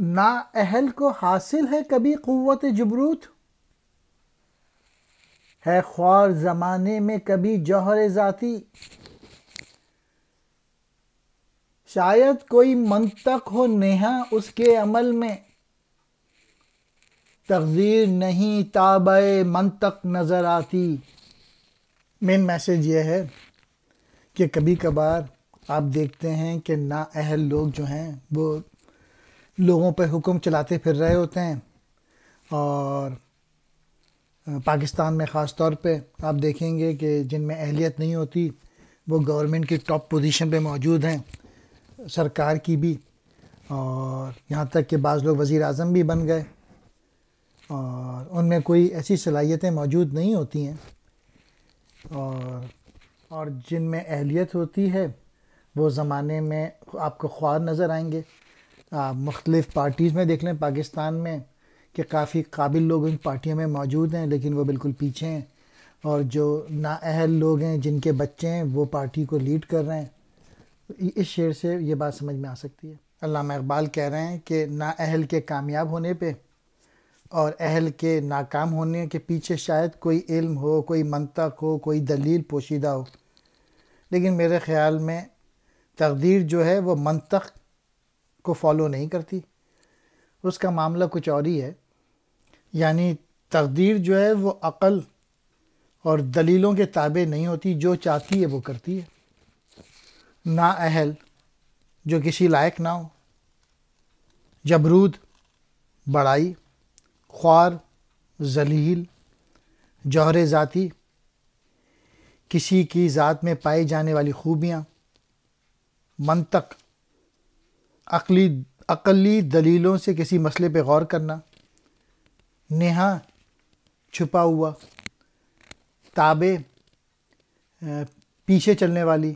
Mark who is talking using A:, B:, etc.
A: نااہل کو حاصل ہے کبھی قوت جبروت، ہے خوار زمانے میں کبھی جوہر ذاتی۔ شاید کوئی منطق ہو نیہا اس کے عمل میں، تقدیر نہیں تابع منطق نظر آتی۔ مین میسج یہ ہے کہ کبھی کبھار آپ دیکھتے ہیں کہ نااہل لوگ جو ہیں وہ لوگوں پہ حکم چلاتے پھر رہے ہوتے ہیں، اور پاکستان میں خاص طور پہ آپ دیکھیں گے کہ جن میں اہلیت نہیں ہوتی وہ گورنمنٹ کی ٹاپ پوزیشن پہ موجود ہیں، سرکار کی بھی، اور یہاں تک کہ بعض لوگ وزیر اعظم بھی بن گئے، اور ان میں کوئی ایسی صلاحیتیں موجود نہیں ہوتی ہیں، اور جن میں اہلیت ہوتی ہے وہ زمانے میں آپ کو خوار نظر آئیں گے۔ آپ مختلف پارٹیز میں دیکھ لیں پاکستان میں کہ کافی قابل لوگ ان پارٹیوں میں موجود ہیں لیکن وہ بالکل پیچھے ہیں، اور جو نااہل لوگ ہیں جن کے بچے ہیں وہ پارٹی کو لیڈ کر رہے ہیں۔ اس شعر سے یہ بات سمجھ میں آ سکتی ہے۔ علامہ اقبال کہہ رہے ہیں کہ نااہل کے کامیاب ہونے پہ اور اہل کے ناکام ہونے کے پیچھے شاید کوئی علم ہو، کوئی منطق ہو، کوئی دلیل پوشیدہ ہو، لیکن میرے خیال میں تقدیر جو ہے وہ منطق کو فالو نہیں کرتی، اس کا معاملہ کچھ اور ہی ہے۔ یعنی تقدیر جو ہے وہ عقل اور دلیلوں کے تابع نہیں ہوتی، جو چاہتی ہے وہ کرتی ہے۔ نااہل جو کسی لائق نہ ہو، جبروت بڑائی، خوار ذلیل، جوہر ذاتی کسی کی ذات میں پائی جانے والی خوبیاں، منطق عقلی دلیلوں سے کسی مسئلے پہ غور کرنا، نیہا چھپا ہوا، تابع پیچھے چلنے والی